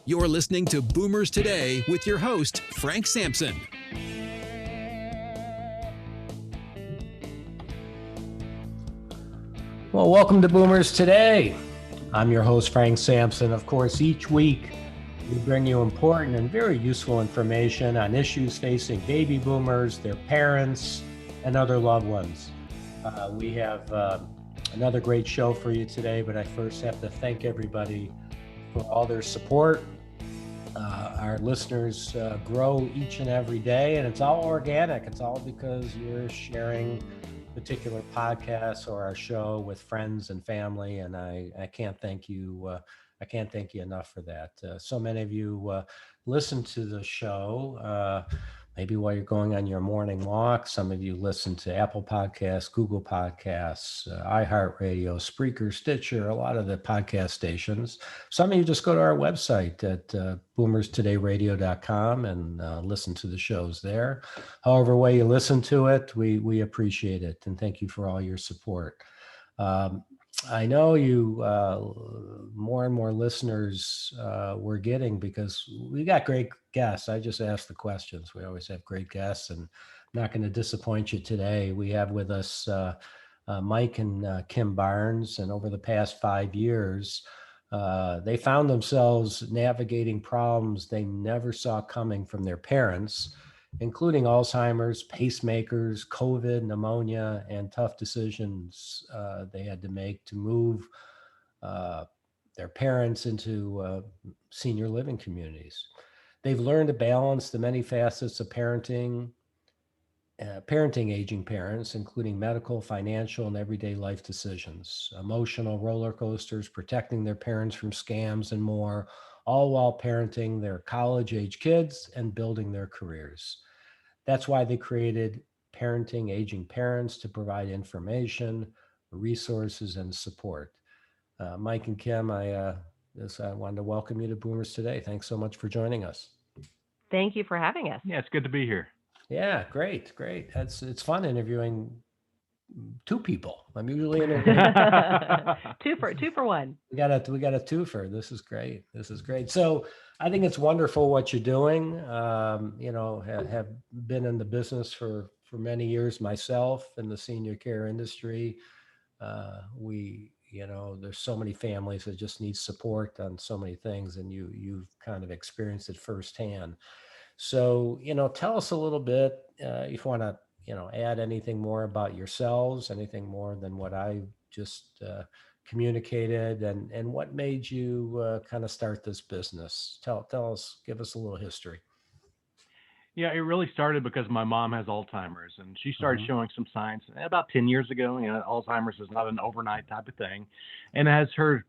You're listening to Boomers Today with your host, Frank Sampson. Well, welcome to Boomers Today. I'm your host, Frank Sampson. Of course, each week we bring you important and very useful information on issues facing baby boomers, their parents, and other loved ones. We have another great show for you today, but I first have to thank everybody for all their support. Our listeners grow each and every day, and it's all organic. It's all because you're sharing particular podcasts or our show with friends and family, and I can't thank you. I can't thank you enough for that. So many of you listen to the show, maybe while you're going on your morning walk. Some of you listen to Apple Podcasts, Google Podcasts, iHeartRadio, Spreaker, Stitcher, a lot of the podcast stations. Some of you just go to our website at boomerstodayradio.com and listen to the shows there. However way you listen to it, we appreciate it, and thank you for all your support. I know you more and more listeners we're getting because we got great guests. I just asked the questions. We always have great guests, and I'm not going to disappoint you today. We have with us Mike and Kim Barnes, and over the past 5 years, they found themselves navigating problems they never saw coming from their parents, including Alzheimer's, pacemakers, COVID, pneumonia, and tough decisions they had to make to move their parents into senior living communities. They've learned to balance the many facets of parenting aging parents, including medical, financial, and everyday life decisions, emotional roller coasters, protecting their parents from scams, and more, all while parenting their college-age kids and building their careers. That's why they created Parenting Aging Parents, to provide information, resources, and support. Mike and Kim, I wanted to welcome you to Boomers Today. Thanks so much for joining us. Thank you for having us. Yeah, it's good to be here. Yeah, great. It's fun interviewing two people. I'm usually interviewing two for one. We got a twofer. This is great. So I think it's wonderful what you're doing. Have been in the business for many years myself in the senior care industry. There's so many families that just need support on so many things, and you've kind of experienced it firsthand. So, tell us a little bit, if you want to, add anything more about yourselves, anything more than what I just communicated, and what made you kind of start this business. Tell us, give us a little history. Yeah, it really started because my mom has Alzheimer's, and she started showing some signs about 10 years ago. Alzheimer's is not an overnight type of thing. And as her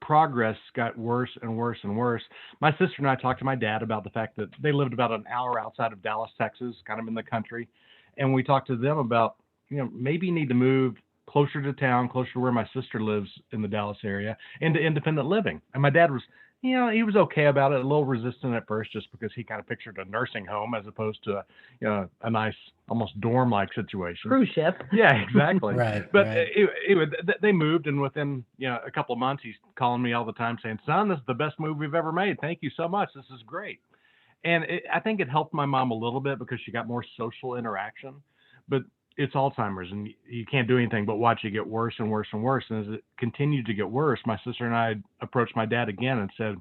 progress got worse and worse and worse, my sister and I talked to my dad about the fact that they lived about an hour outside of Dallas, Texas, kind of in the country. And we talked to them about, maybe you need to move closer to town, closer to where my sister lives in the Dallas area, into independent living. And my dad was, he was okay about it, a little resistant at first, just because he kind of pictured a nursing home as opposed to a nice, almost dorm-like situation. Cruise ship. Yeah, exactly. Right. But right. They moved, and within a couple of months, he's calling me all the time saying, "Son, this is the best move we've ever made. Thank you so much. This is great." And I think it helped my mom a little bit because she got more social interaction. But it's Alzheimer's, and you can't do anything but watch it get worse and worse and worse. And as it continued to get worse, my sister and I approached my dad again and said,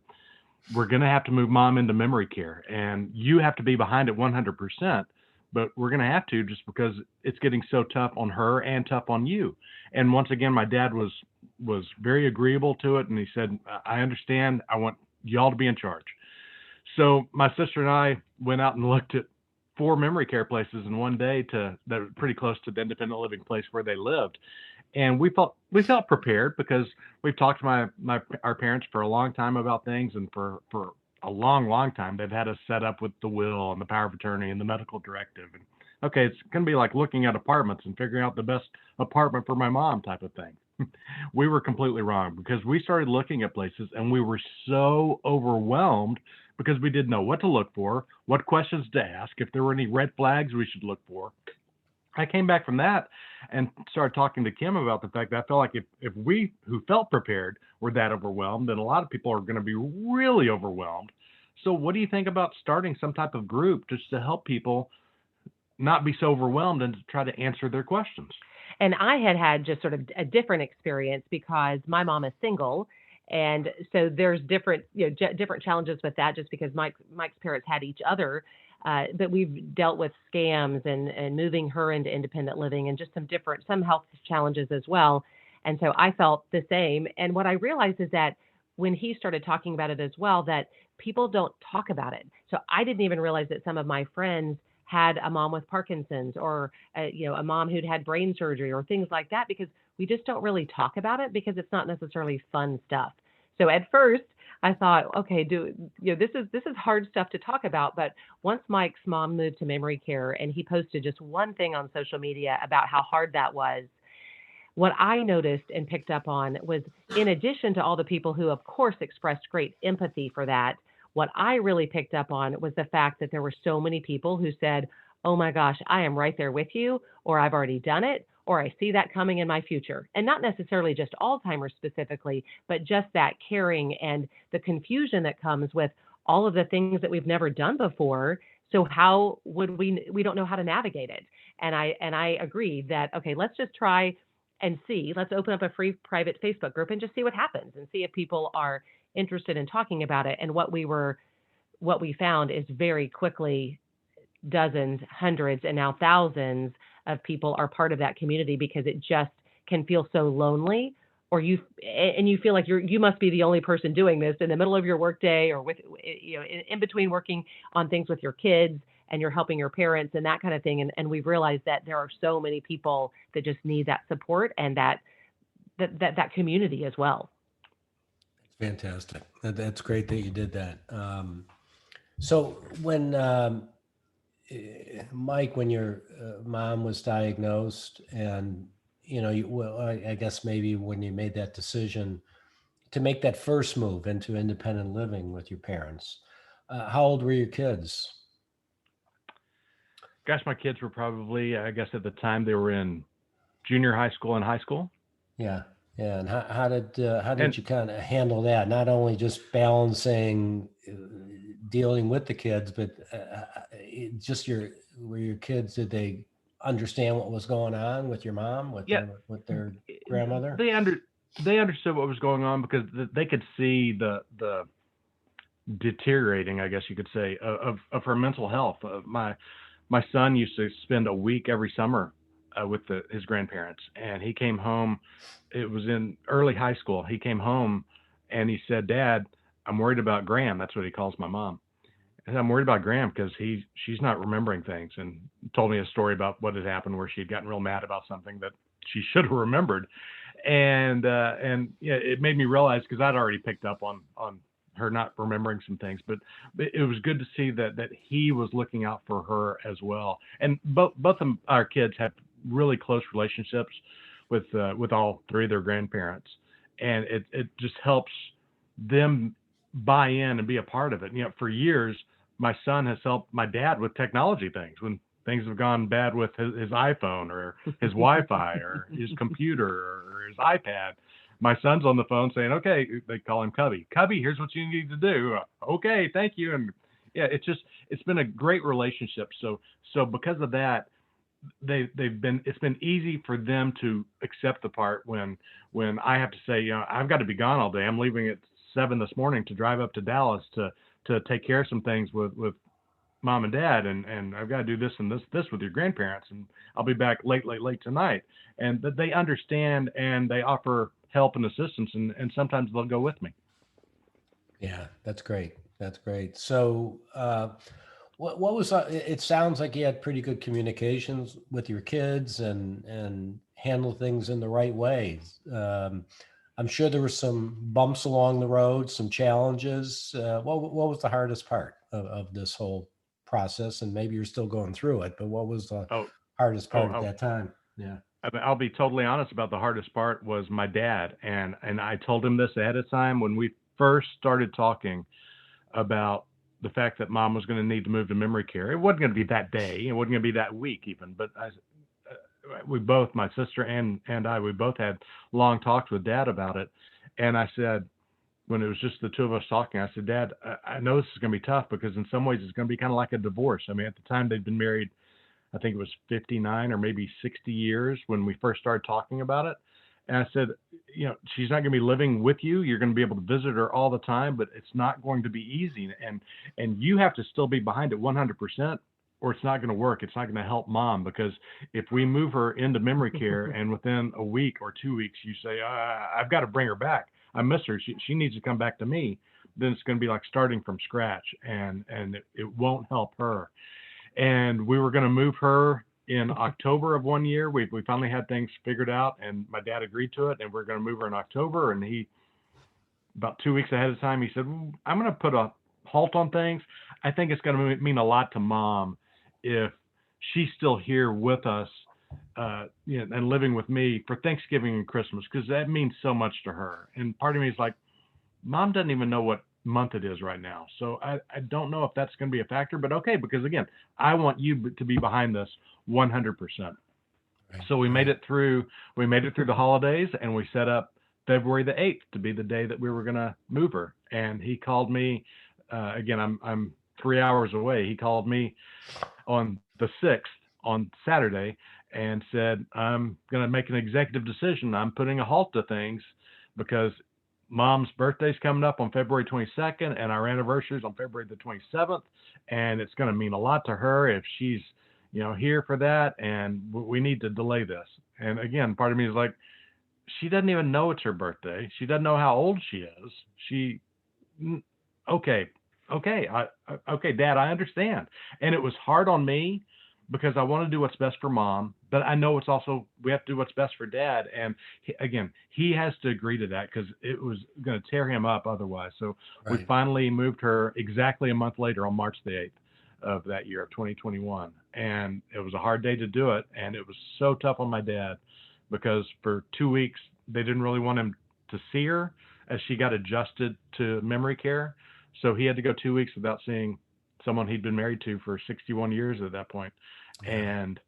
"We're going to have to move mom into memory care, and you have to be behind it 100%. But we're going to have to, just because it's getting so tough on her and tough on you." And once again, my dad was very agreeable to it. And he said, "I understand. I want y'all to be in charge." So my sister and I went out and looked at 4 memory care places in one day that were pretty close to the independent living place where they lived. And we felt prepared because we've talked to our parents for a long time about things, and for a long time they've had us set up with the will and the power of attorney and the medical directive. And okay, it's going to be like looking at apartments and figuring out the best apartment for my mom type of thing. We were completely wrong, because we started looking at places and we were so overwhelmed because we didn't know what to look for, what questions to ask, if there were any red flags we should look for. I came back from that and started talking to Kim about the fact that I felt like if we who felt prepared were that overwhelmed, then a lot of people are going to be really overwhelmed. So what do you think about starting some type of group just to help people not be so overwhelmed and to try to answer their questions? And I had just sort of a different experience because my mom is single. And so there's different, different challenges with that just because Mike's parents had each other. But we've dealt with scams and moving her into independent living and just some health challenges as well. And so I felt the same. And what I realized is that when he started talking about it as well, that people don't talk about it. So I didn't even realize that some of my friends had a mom with Parkinson's or a mom who'd had brain surgery or things like that because we just don't really talk about it because it's not necessarily fun stuff. So at first I thought, okay, this is hard stuff to talk about. But once Mike's mom moved to memory care and he posted just one thing on social media about how hard that was, what I noticed and picked up on was, in addition to all the people who, of course, expressed great empathy for that, what I really picked up on was the fact that there were so many people who said, oh my gosh, I am right there with you, or I've already done it, or I see that coming in my future. And not necessarily just Alzheimer's specifically, but just that caring and the confusion that comes with all of the things that we've never done before. So how would we don't know how to navigate it. And I agreed that, okay, let's just try and see, let's open up a free private Facebook group and just see what happens and see if people are interested in talking about it. And what we found is very quickly dozens, hundreds, and now thousands of people are part of that community because it just can feel so lonely, or you feel like you must be the only person doing this in the middle of your workday or with, in between working on things with your kids and you're helping your parents and that kind of thing. And we've realized that there are so many people that just need that support and that community as well. Fantastic. That's great that you did that. So when Mike, when your mom was diagnosed, and I guess maybe when you made that decision to make that first move into independent living with your parents, how old were your kids? Gosh, my kids were probably, I guess at the time they were in junior high school and high school. Yeah. Yeah. And how did you kind of handle that? Not only just balancing dealing with the kids, but were your kids, did they understand what was going on with your mom, with their grandmother? They understood what was going on because they could see the deteriorating, I guess you could say, of her mental health. My son used to spend a week every summer with his grandparents, and he came home. It was in early high school. He came home and he said, "Dad, I'm worried about Graham." That's what he calls my mom. And I'm worried about Graham because she's not remembering things, and told me a story about what had happened where she'd gotten real mad about something that she should have remembered. And yeah, it made me realize, because I'd already picked up on her not remembering some things, but it was good to see that he was looking out for her as well. And both of our kids have really close relationships with all three of their grandparents, and it just helps them buy in and be a part of it. For years, my son has helped my dad with technology things when things have gone bad with his iPhone or his Wi-Fi or his computer or his iPad. My son's on the phone saying, "Okay," they call him Cubby. "Cubby, here's what you need to do." "Okay, thank you." And yeah, it's been a great relationship. So because of that, it's been easy for them to accept the part when I have to say, I've got to be gone all day. I'm leaving at 7 this morning to drive up to Dallas to take care of some things with mom and dad, and I've got to do this and this with your grandparents, and I'll be back late tonight. And that they understand, and they offer help and assistance, and sometimes they'll go with me. Yeah, that's great. That's great. So what was it sounds like you had pretty good communications with your kids and handle things in the right ways. I'm sure there were some bumps along the road, some challenges. What was the hardest part of this whole process? And maybe you're still going through it, but what was the hardest part at that time? Yeah. I'll be totally honest about the hardest part was my dad. And I told him this ahead of time when we first started talking about the fact that mom was going to need to move to memory care. It wasn't going to be that day. It wasn't going to be that week even. But we both, my sister and I, we both had long talks with Dad about it. And I said, when it was just the two of us talking, I said, Dad, I know this is going to be tough because in some ways it's going to be kind of like a divorce. I mean, at the time they'd been married, I think it was 59 or maybe 60 years when we first started talking about it. And I said, she's not going to be living with you. You're going to be able to visit her all the time, but it's not going to be easy. And you have to still be behind it 100%, or it's not going to work. It's not going to help Mom, because if we move her into memory care and within a week or 2 weeks you say, I've got to bring her back, I miss her, she needs to come back to me, then it's going to be like starting from scratch, and it won't help her. And we were going to move her in October of one year. We finally had things figured out, and my dad agreed to it, and we're going to move her in October. And he, about 2 weeks ahead of time, he said, I'm going to put a halt on things. I think it's going to mean a lot to Mom if she's still here with us, and living with me for Thanksgiving and Christmas, because that means so much to her. And part of me is like, Mom doesn't even know what month it is right now, so I don't know if that's going to be a factor, but okay, because again, I want you to be behind this 100%. Right. So we made it through the holidays, and we set up February the 8th to be the day that we were going to move her. And he called me, again, I'm 3 hours away. He called me on the 6th on Saturday and said, I'm going to make an executive decision. I'm putting a halt to things because Mom's birthday's coming up on February 22nd, and our anniversary is on February the 27th, and it's going to mean a lot to her if she's, here for that, and we need to delay this. And again, part of me is like, she doesn't even know it's her birthday. She doesn't know how old she is. Okay, Dad, I understand. And it was hard on me because I want to do what's best for Mom, but I know it's also, we have to do what's best for Dad. And he has to agree to that because it was going to tear him up otherwise. So right. We finally moved her exactly a month later on March the 8th of that year of 2021. And it was a hard day to do it. And it was so tough on my dad because for 2 weeks, they didn't really want him to see her as she got adjusted to memory care. So he had to go 2 weeks without seeing someone he'd been married to for 61 years at that point. Yeah. And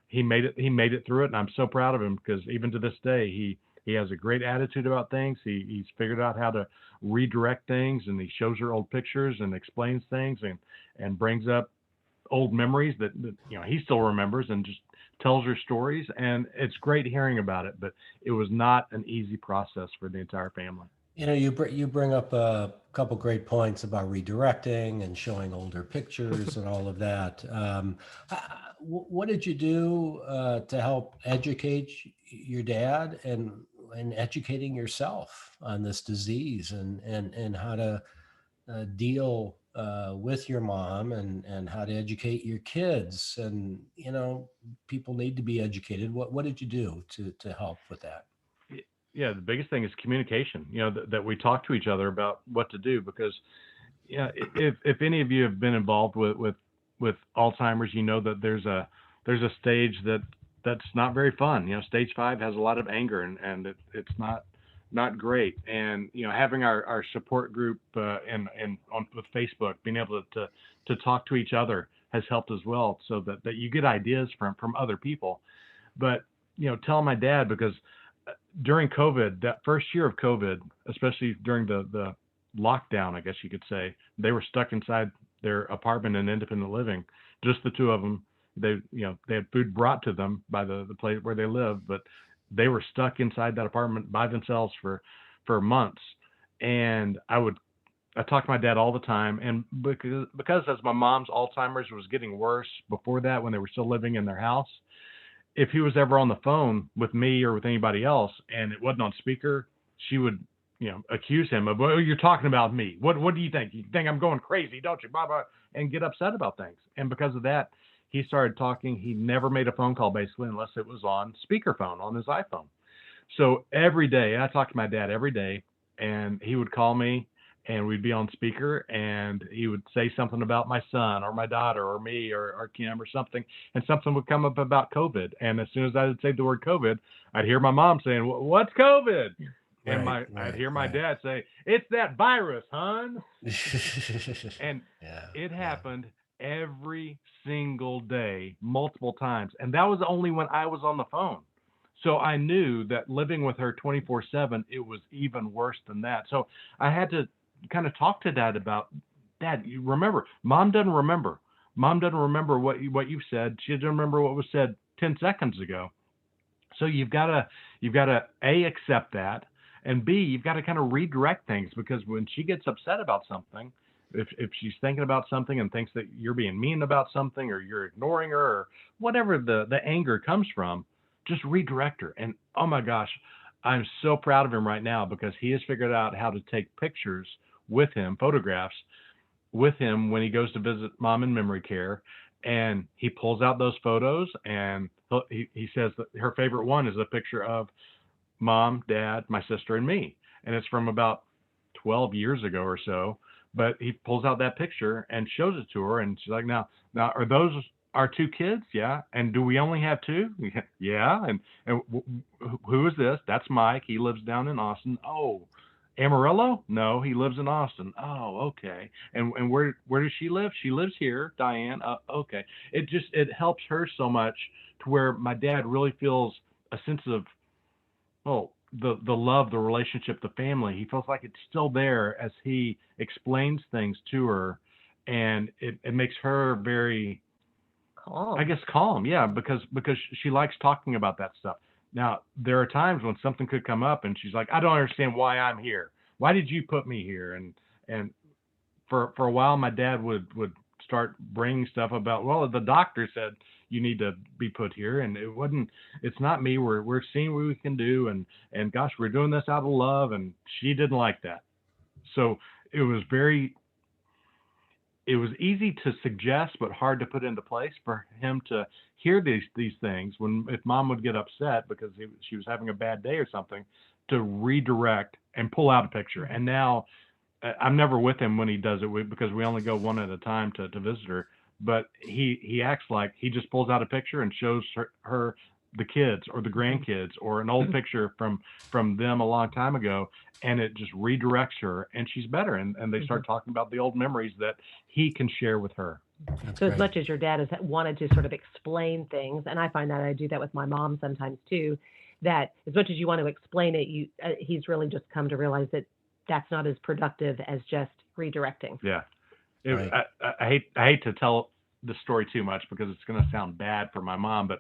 he made it through it. And I'm so proud of him because even to this day, he has a great attitude about things. He's figured out how to redirect things, and he shows her old pictures and explains things and brings up old memories that he still remembers and just tells her stories. And it's great hearing about it, but it was not an easy process for the entire family. You bring up a couple great points about redirecting and showing older pictures and all of that. What did you do to help educate your dad and educating yourself on this disease and how to deal with your mom and how to educate your kids? And, people need to be educated. What did you do to help with that? Yeah, the biggest thing is communication, that we talk to each other about what to do, because if any of you have been involved with Alzheimer's, that there's a stage that's not very fun. Stage 5 has a lot of anger and it's not great. And having our support group with Facebook, being able to talk to each other has helped as well, so that you get ideas from other people. But tell my dad, because during COVID, that first year of COVID, especially during the lockdown, I guess you could say, they were stuck inside their apartment in independent living, just the two of them. They had food brought to them by the place where they live, but they were stuck inside that apartment by themselves for months. And I talked to my dad all the time, and because as my mom's Alzheimer's was getting worse before that, when they were still living in their house, if he was ever on the phone with me or with anybody else and it wasn't on speaker, she would, accuse him of, well, you're talking about me. What do you think? You think I'm going crazy, don't you? Blah, blah, and get upset about things. And because of that, he started talking. He never made a phone call basically unless it was on speakerphone on his iPhone. So every day, I talked to my dad every day, and he would call me, and we'd be on speaker, and he would say something about my son or my daughter or me or Kim or something, and something would come up about COVID. And as soon as I would say the word COVID, I'd hear my mom saying, what's COVID? And I'd hear my dad say, it's that virus, hon. And it happened every single day, multiple times. And that was only when I was on the phone. So I knew that living with her 24/7, it was even worse than that. So I had to kind of talk to Dad about, Dad, you remember, Mom doesn't remember. Mom doesn't remember what you've said. She doesn't remember what was said 10 seconds ago. So you've got to A, accept that, and B, you've got to kind of redirect things, because when she gets upset about something, if she's thinking about something and thinks that you're being mean about something, or you're ignoring her, or whatever the anger comes from, just redirect her. And oh my gosh, I'm so proud of him right now, because he has figured out how to take pictures with him, photographs with him when he goes to visit Mom in memory care, and he pulls out those photos, and he says that her favorite one is a picture of Mom, Dad, my sister, and me, and it's from about 12 years ago or so. But he pulls out that picture and shows it to her, and she's like, now are those our two kids? Yeah. And do we only have two? Yeah. And who is this? That's Mike. He lives down in Austin. Oh, Amarillo? No, he lives in Austin. Oh, okay. And where does she live? She lives here, Diane. Okay. It helps her so much, to where my dad really feels a sense of, oh, the love, the relationship, the family. He feels like it's still there as he explains things to her, and it makes her very, Calm. I guess, calm. Yeah, because she likes talking about that stuff. Now, there are times when something could come up, and she's like, I don't understand why I'm here. Why did you put me here? And for a while, my dad would start bringing stuff about, well, the doctor said you need to be put here, and it's not me. We're seeing what we can do, and gosh, we're doing this out of love. And she didn't like that. So it was easy to suggest, but hard to put into place for him to hear these things, when if Mom would get upset because she was having a bad day or something, to redirect and pull out a picture. And now I'm never with him when he does it, because we only go one at a time to visit her. But he acts like he just pulls out a picture and shows her the kids or the grandkids, or an old picture from them a long time ago, and it just redirects her, and she's better. And they start talking about the old memories that he can share with her. That's So great. as much as your dad has wanted to sort of explain things, and I find that I do that with my mom sometimes too, that as much as you want to explain it, he's really just come to realize that that's not as productive as just redirecting. Yeah. Right. I hate to tell the story too much, because it's going to sound bad for my mom, but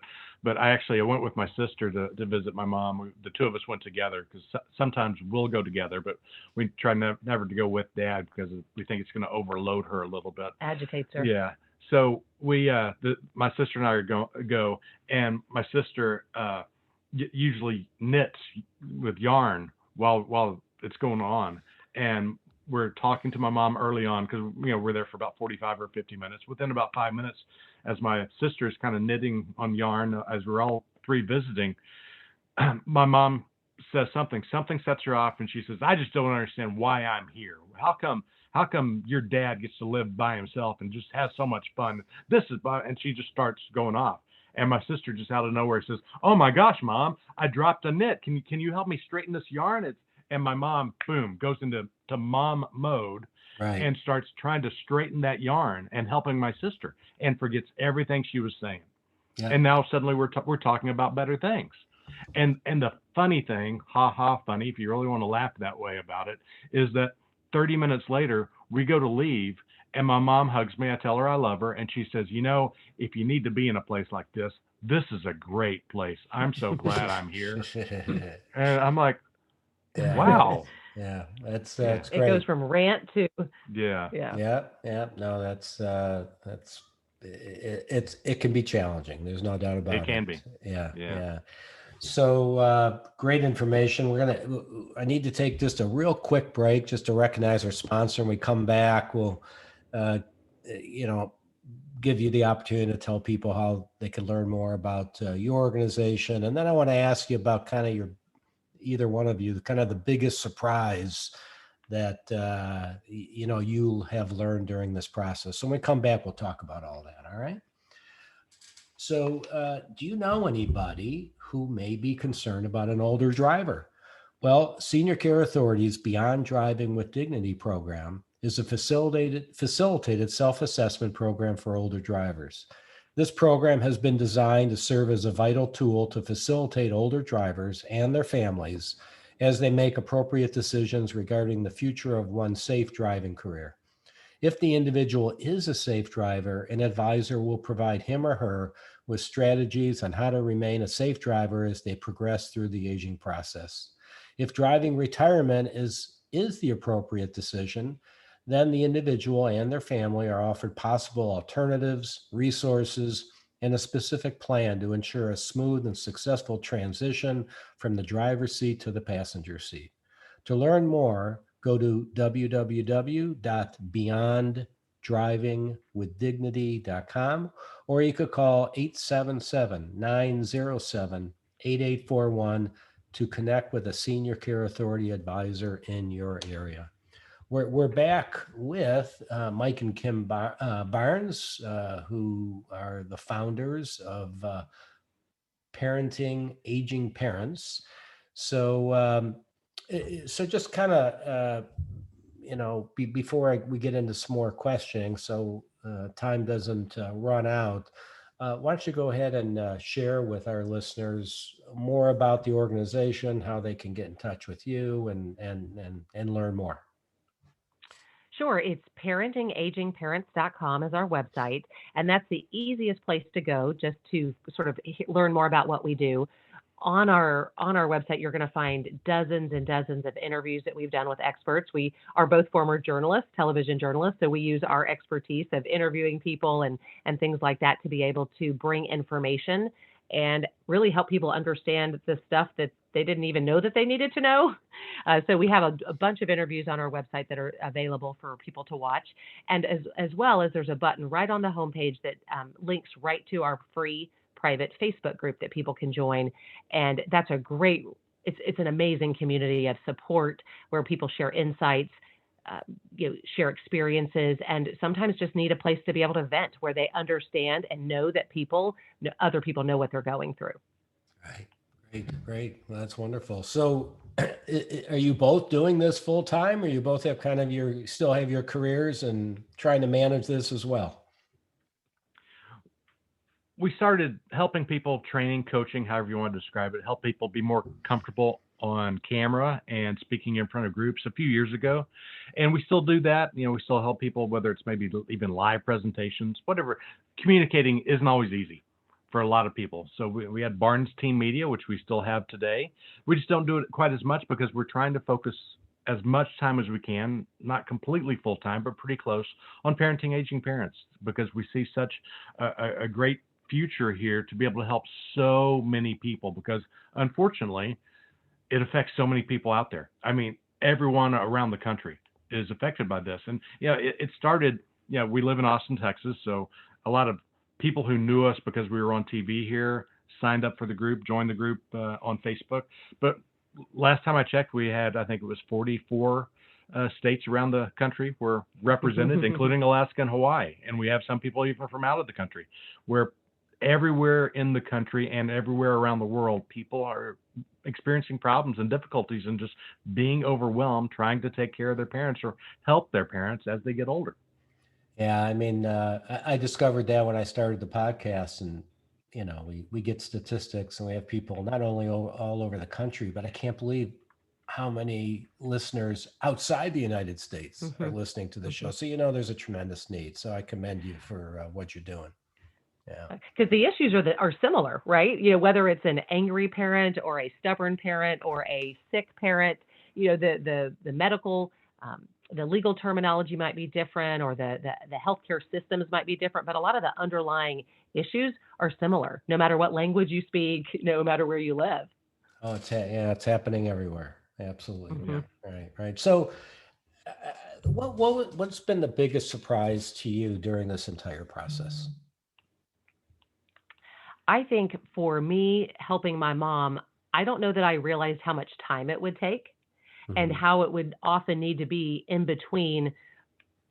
I went with my sister to visit my mom. The two of us went together, because sometimes we'll go together, but we try never to go with Dad, because we think it's going to overload her a little bit. Agitates her. Yeah. So my sister and I go, and my sister usually knits with yarn while it's going on, and we're talking to my mom early on, because we're there for about 45 or 50 minutes. Within about 5 minutes, as my sister's kind of knitting on yarn, as we're all three visiting, my mom says something sets her off, and she says, I just don't understand why I'm here. How come your dad gets to live by himself and just has so much fun? And she just starts going off. And my sister, just out of nowhere, says, oh my gosh, Mom, I dropped a knit. Can you help me straighten this yarn? And my mom, boom, goes into mom mode, Right. and starts trying to straighten that yarn and helping my sister, and forgets everything she was saying. Yeah. And now suddenly we're talking about better things. And the funny thing, funny, if you really want to laugh that way about it, is that 30 minutes later, we go to leave, and my mom hugs me. I tell her I love her, and she says, if you need to be in a place like this is a great place. I'm so glad I'm here. And I'm like, Yeah. wow. Yeah, that's It great. goes from rant to Yeah. Yeah. No, that's it can be challenging. There's no doubt about it. It can be. Yeah. So great information. I need to take just a real quick break just to recognize our sponsor. When we come back, we'll, give you the opportunity to tell people how they can learn more about your organization. And then I want to ask you about kind of either one of you, kind of the biggest surprise that, you have learned during this process. So when we come back, we'll talk about all that. All right. So do you know anybody who may be concerned about an older driver? Well, Senior Care Authority's Beyond Driving with Dignity program is a facilitated self-assessment program for older drivers. This program has been designed to serve as a vital tool to facilitate older drivers and their families as they make appropriate decisions regarding the future of one's safe driving career. If the individual is a safe driver, an advisor will provide him or her with strategies on how to remain a safe driver as they progress through the aging process. If driving retirement is the appropriate decision, then the individual and their family are offered possible alternatives, resources, and a specific plan to ensure a smooth and successful transition from the driver's seat to the passenger seat. To learn more, go to www.beyonddrivingwithdignity.com, or you could call 877-907-8841 to connect with a senior care authority advisor in your area. We're back with Mike and Kim Barnes, who are the founders of Parenting Aging Parents. So just kind of, before we get into some more questioning, so time doesn't run out, why don't you go ahead and share with our listeners more about the organization, how they can get in touch with you and learn more. Sure. It's parentingagingparents.com is our website, and that's the easiest place to go just to sort of learn more about what we do. On our website, you're going to find dozens and dozens of interviews that we've done with experts. We are both former journalists, television journalists, so we use our expertise of interviewing people and things like that to be able to bring information and really help people understand the stuff that they didn't even know that they needed to know. So we have a bunch of interviews on our website that are available for people to watch. And as well as there's a button right on the homepage that links right to our free private Facebook group that people can join. And that's it's an amazing community of support where people share insights, share experiences, and sometimes just need a place to be able to vent where they understand and know that other people know what they're going through. Right. Great. Well, that's wonderful. So are you both doing this full time, or you both have still have your careers and trying to manage this as well? We started helping people, training, coaching, however you want to describe it, help people be more comfortable on camera and speaking in front of groups a few years ago. And we still do that. We still help people, whether it's maybe even live presentations, whatever. Communicating isn't always easy for a lot of people. So we had Barnes Team Media, which we still have today. We just don't do it quite as much because we're trying to focus as much time as we can, not completely full time, but pretty close, on parenting aging parents, because we see such a great future here to be able to help so many people, because unfortunately it affects so many people out there. I mean, everyone around the country is affected by this. And it started, we live in Austin, Texas, so a lot of people who knew us because we were on TV here signed up for the group, joined the group on Facebook. But last time I checked, we had, I think it was 44 states around the country were represented, including Alaska and Hawaii. And we have some people even from out of the country, where everywhere in the country and everywhere around the world, people are experiencing problems and difficulties and just being overwhelmed trying to take care of their parents or help their parents as they get older. Yeah, I mean, I discovered that when I started the podcast, and we get statistics, and we have people not only all over the country, but I can't believe how many listeners outside the United States are listening to the show. So there's a tremendous need. So I commend you for what you're doing. Yeah, because the issues are similar, right? Whether it's an angry parent or a stubborn parent or a sick parent, the medical, the legal terminology might be different, or the healthcare systems might be different, but a lot of the underlying issues are similar, no matter what language you speak, no matter where you live. Oh, it's happening everywhere. Absolutely. Yeah. Right. So what's been the biggest surprise to you during this entire process? I think for me, helping my mom, I don't know that I realized how much time it would take and how it would often need to be in between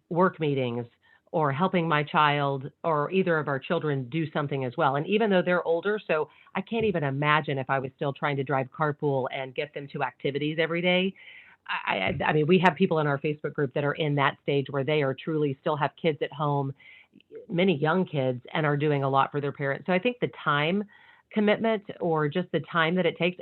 work meetings or helping my child or either of our children do something as well. And even though they're older, so I can't even imagine if I was still trying to drive carpool and get them to activities every day. I mean, we have people in our Facebook group that are in that stage where they are truly still have kids at home, many young kids, and are doing a lot for their parents. So I think the time commitment, or just the time that it takes,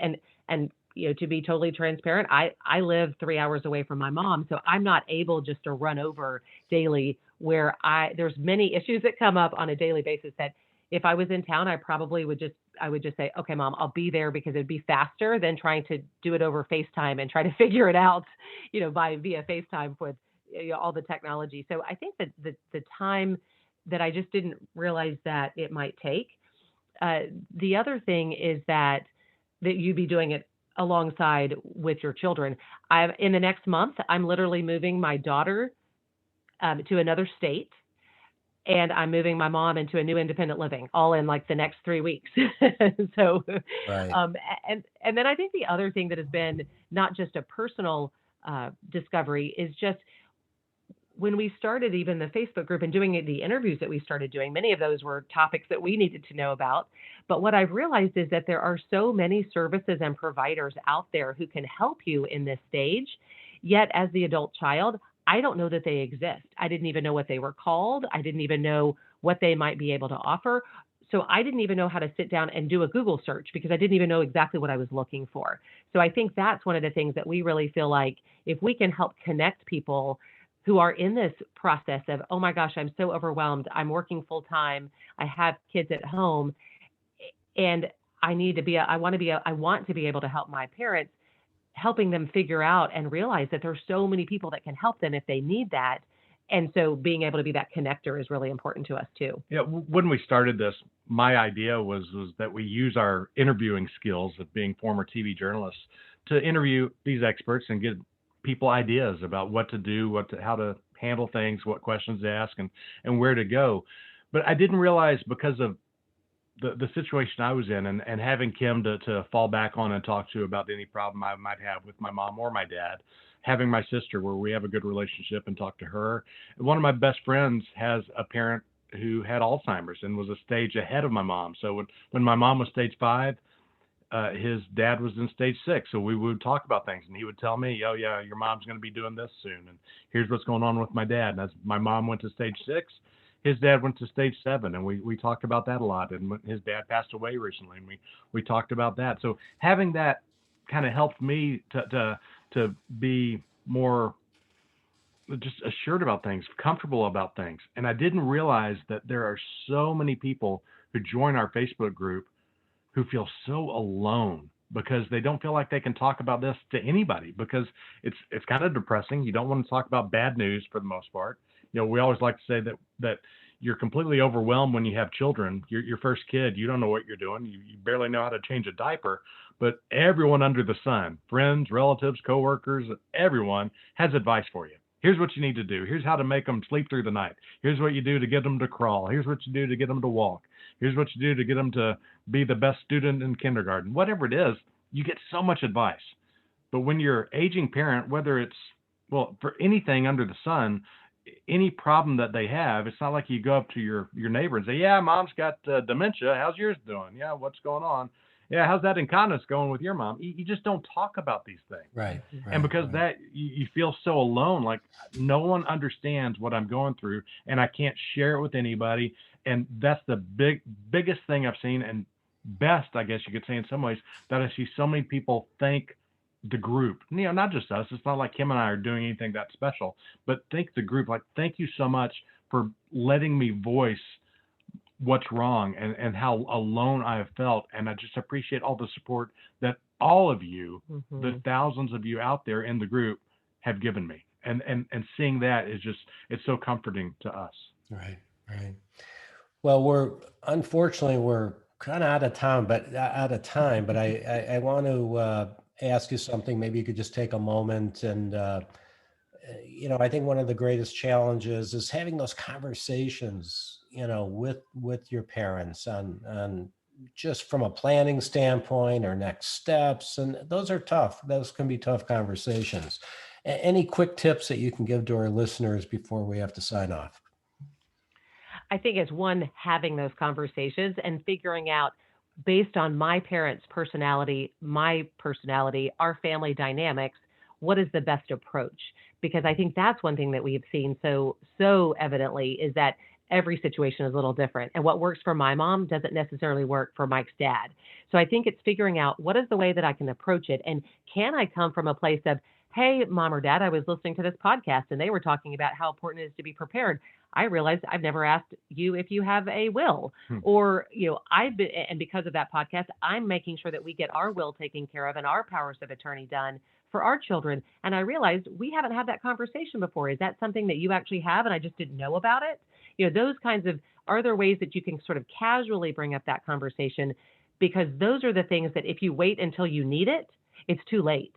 and to be totally transparent, I live 3 hours away from my mom, so I'm not able just to run over daily, where there's many issues that come up on a daily basis that if I was in town, I would just say, okay, mom, I'll be there, because it'd be faster than trying to do it over FaceTime and try to figure it out, via FaceTime with all the technology. So I think that the time that I just didn't realize that it might take. The other thing is that you be doing it alongside with your children. In the next month, I'm literally moving my daughter to another state, and I'm moving my mom into a new independent living, all in like the next 3 weeks. So, Right. and then I think the other thing that has been not just a personal discovery is just when we started even the Facebook group and doing the interviews that we started doing, many of those were topics that we needed to know about. But what I've realized is that there are so many services and providers out there who can help you in this stage. Yet as the adult child, I don't know that they exist. I didn't even know what they were called. I didn't even know what they might be able to offer. So I didn't even know how to sit down and do a Google search, because I didn't even know exactly what I was looking for. So I think that's one of the things that we really feel like, if we can help connect people who are in this process of, oh my gosh, I'm so overwhelmed, I'm working full time, I have kids at home, and I want to be able to help my parents, helping them figure out and realize that there's so many people that can help them if they need that. And so being able to be that connector is really important to us too. Yeah, when we started this, my idea was that we use our interviewing skills of being former TV journalists to interview these experts and get people ideas about what to do, how to handle things, what questions to ask, and where to go. But I didn't realize, because of the situation I was in, and having Kim to fall back on and talk to about any problem I might have with my mom or my dad, having my sister where we have a good relationship and talk to her. One of my best friends has a parent who had Alzheimer's and was a stage ahead of my mom. So when my mom was stage 5, his dad was in stage 6. So we would talk about things, and he would tell me, oh yeah, your mom's going to be doing this soon, and here's what's going on with my dad. And as my mom went to stage 6, his dad went to stage 7, and we talked about that a lot. And his dad passed away recently, and we talked about that. So having that kind of helped me to be more just assured about things, comfortable about things. And I didn't realize that there are so many people who join our Facebook group who feel so alone, because they don't feel like they can talk about this to anybody, because it's kind of depressing. You don't want to talk about bad news for the most part. We always like to say that you're completely overwhelmed when you have children. Your first kid, you don't know what you're doing. You barely know how to change a diaper, but everyone under the sun, friends, relatives, coworkers, everyone has advice for you. Here's what you need to do. Here's how to make them sleep through the night. Here's what you do to get them to crawl. Here's what you do to get them to walk. Here's what you do to get them to be the best student in kindergarten. Whatever it is, you get so much advice. But when you're aging parent, whether it's, for anything under the sun, any problem that they have, it's not like you go up to your neighbor and say, yeah, mom's got dementia. How's yours doing? Yeah, what's going on? Yeah, how's that incontinence going with your mom? You just don't talk about these things. Right. And because that, you feel so alone, like no one understands what I'm going through, and I can't share it with anybody. And that's the biggest thing I've seen, and best, I guess you could say in some ways, that I see so many people thank the group. Not just us. It's not like Kim and I are doing anything that special, but thank the group. Like, thank you so much for letting me voice what's wrong and how alone I have felt. And I just appreciate all the support that all of you, the thousands of you out there in the group, have given me. And seeing that is just, it's so comforting to us. Right. Well, unfortunately we're kind of out of time, but I want to ask you something. Maybe you could just take a moment. And I think one of the greatest challenges is having those conversations, with your parents on just from a planning standpoint or next steps. And those are tough. Those can be tough conversations. Any quick tips that you can give to our listeners before we have to sign off? I think it's one, having those conversations and figuring out, based on my parents' personality, my personality, our family dynamics, what is the best approach? Because I think that's one thing that we have seen so evidently is that every situation is a little different. And what works for my mom doesn't necessarily work for Mike's dad. So I think it's figuring out what is the way that I can approach it. And can I come from a place of, hey, mom or dad, I was listening to this podcast and they were talking about how important it is to be prepared. I realized I've never asked you if you have a will, or, and because of that podcast, I'm making sure that we get our will taken care of and our powers of attorney done for our children. And I realized we haven't had that conversation before. Is that something that you actually have and I just didn't know about it? Those kinds of, are there ways that you can sort of casually bring up that conversation? Because those are the things that if you wait until you need it, it's too late.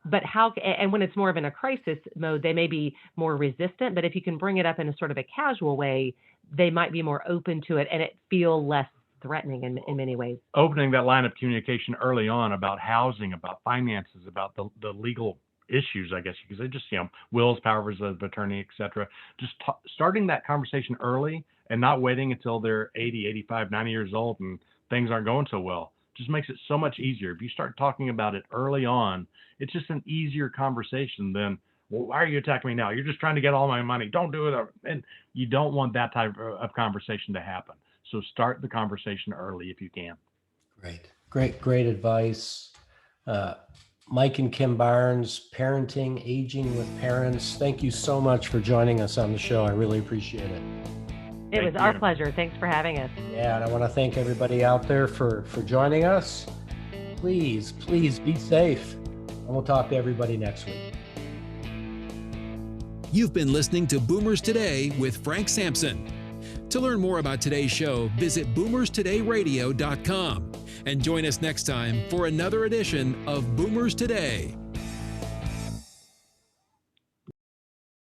But and when it's more of in a crisis mode, they may be more resistant, but if you can bring it up in a sort of a casual way, they might be more open to it and it feel less threatening in many ways. Opening that line of communication early on about housing, about finances, about the legal issues, I guess you could say, just, wills, powers of attorney, et cetera. Just starting that conversation early and not waiting until they're 80, 85, 90 years old and things aren't going so well. Just makes it so much easier. If you start talking about it early on, it's just an easier conversation than, well, why are you attacking me now? You're just trying to get all my money. Don't do it. And you don't want that type of conversation to happen. So start the conversation early if you can. Great advice. Mike and Kim Barnes, Parenting, Aging with Parents. Thank you so much for joining us on the show. I really appreciate it. It was our pleasure. Thanks for having us. Yeah, and I want to thank everybody out there for joining us. Please be safe. And we'll talk to everybody next week. You've been listening to Boomers Today with Frank Sampson. To learn more about today's show, visit boomerstodayradio.com and join us next time for another edition of Boomers Today.